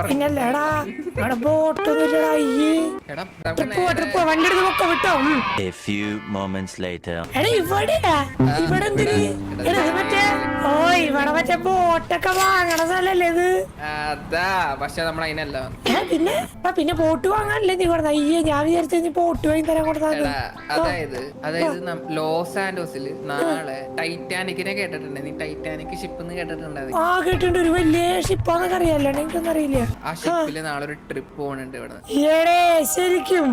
പിന്നല്ലേടാ അവിടെ ബോട്ടൊന്നുമില്ലടാ. ട്രിപ്പ് വണ്ടി എടുത്ത് പൊക്ക വിട്ടോ. A few moments later. എടാ ഇവിടെയാ, ഇവിടെ എന്തിന്? എടാ ഇത് മറ്റേ ഇവിടെ മറ്റേ ബോട്ടൊക്കെ വാങ്ങണ സ്ഥലല്ലേ ഇത്? അതാ പക്ഷെ നമ്മൾ അതിനല്ല. പിന്നെ ബോട്ട് വാങ്ങാനല്ലേ നീ കൊടുത്ത? അയ്യേ ഞാൻ വിചാരിച്ചു നീ ബോട്ട് വാങ്ങി തരാൻ കൊടുത്താൽ. അതായത് ലോസ് ആൻഡോസിൽ നാളെ ടൈറ്റാനിക്കിനെ കേട്ടിട്ടുണ്ട്. നീ ടൈറ്റാനിക് ഷിപ്പ് കേട്ടിട്ടുണ്ട്? ആ കേട്ടിട്ടുണ്ട്. ഒരു വലിയ ഷിപ്പാന്നൊക്കെ അറിയാലോ, എനിക്കൊന്നും അറിയില്ല. ആ ഷിപ്പില് നാളെ ഒരു ട്രിപ്പ് പോകണുണ്ട് ഇവിടെ. ശരിക്കും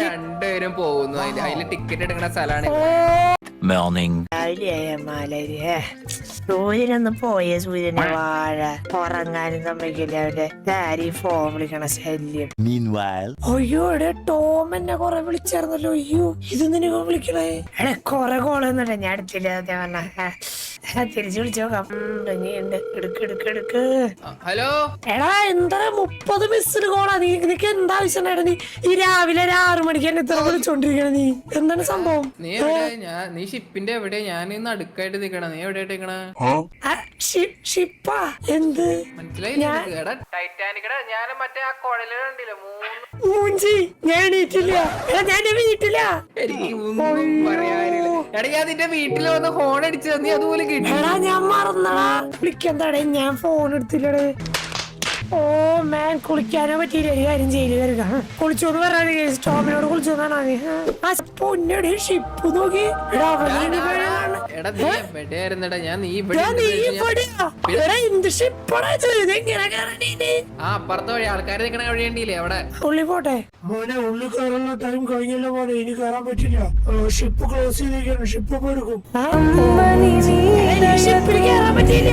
രണ്ടുപേരും പോകുന്നു. അതില് ടിക്കറ്റ് എടുക്കുന്ന സ്ഥലമാണ്. Morning. സൂര്യനൊന്ന് പോയ സൂര്യനെ വാഴ ഉറങ്ങാനും സമ്മതിക്കില്ല. അവന്റെ ഡാഡി ഫോൺ വിളിക്കണ ശല്യം. Meanwhile. അയ്യോ എടെ ടോം എന്നെ കൊറേ വിളിച്ചായിരുന്നല്ലോ. അയ്യോ ഇത് നിന്നെ വിളിക്കണേ. എടെ കൊറേ കോളൊന്നുമില്ല, ഞാൻ എടുത്തില്ല. തിരിച്ചു വിളിച്ചു നോക്കാം. എടുക്ക്. ഹലോ എടാ എന്താ 30 മിസ്ഡ് കോളാ. നിനക്ക് എന്താ ആവശ്യം? നീ ഈ രാവിലെ 6 മണിക്ക് എന്നെ ഇത്ര വിളിച്ചോണ്ടിരിക്കണ. നീ എന്താണ് സംഭവം? നീ ഷിപ്പിന്റെ എവിടെ? ഞാൻ ഇന്ന് അടുക്കായിട്ട് നിക്കണ. നീ എവിടെ നിക്കണ? ഷിപ്പാ എന്ത് മനസ്സിലായില്ല? ടൈറ്റാനിക്കടെ ഞാൻ മറ്റേ ആ കുഴല് കണ്ടില്ല മൂഞ്ചി. ഞാൻ എണീറ്റില്ല. എടാ ഞാൻ വീട്ടില്ല. എനിക്ക് ഒന്നും പറയാനില്ല. എടാ ഞാൻ നിന്റെ വീട്ടിൽ വന്ന് ഫോൺ അടിച്ചത് നീ അതുപോലെ കിട്ടി. എടാ ഞാൻ മറന്നടാ വിളിക്കണ്ടാടേ. ഞാൻ ഫോൺ എടുത്തില്ലടേ. ഓ മാൻ കുളിക്കാനോ പറ്റിയില്ല. ഒരു കാര്യം ചെയ്യില്ല വരുക. കുളിച്ചോന്ന് പറയാ. സ്റ്റോമിനോട് കുളിച്ചോന്നാണ്. ആ പൊന്നടി ഷിപ്പ് നോക്കി. അപ്പുറത്തെ വഴി ആൾക്കാര് നിക്കണ വഴിയണ്ടില്ലേ അവിടെ. ഉള്ളി പോട്ടെ മോനെ. ഉള്ളി കയറാനുള്ള ടൈം കഴിഞ്ഞല്ലോ മോനെ. ഇനി കയറാൻ പറ്റില്ല. ഷിപ്പ് ക്ലോസ് ചെയ്തിരിക്കണം. ഷിപ്പ് എടുക്കും. ഷിപ്പിൽ കയറാൻ പറ്റില്ല.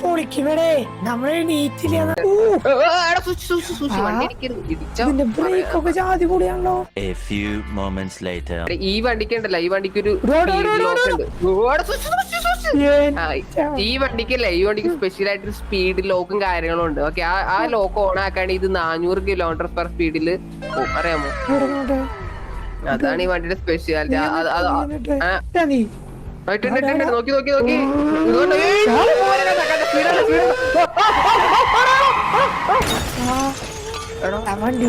പൊളിക്കിവിടെ നമ്മളെ നീറ്റില്ല. ബ്രേക്കൊക്കെ ജാതി കൂടിയാണല്ലോ. A few moments later. ഈ വണ്ടിക്കുണ്ടല്ലോ, ഈ വണ്ടിക്കൊരു ഈ വണ്ടിക്ക് സ്പെഷ്യൽ ആയിട്ട് സ്പീഡ് ലോക്കും കാര്യങ്ങളും ഉണ്ട്. ഓക്കെ, ആ ലോക്ക് ഓൺ ആക്കാണ്ട് ഇത് 400 km/s അറിയാമോ? അതാണ് ഈ വണ്ടിയുടെ സ്പെഷ്യാലിറ്റി. നോക്കി വണ്ടി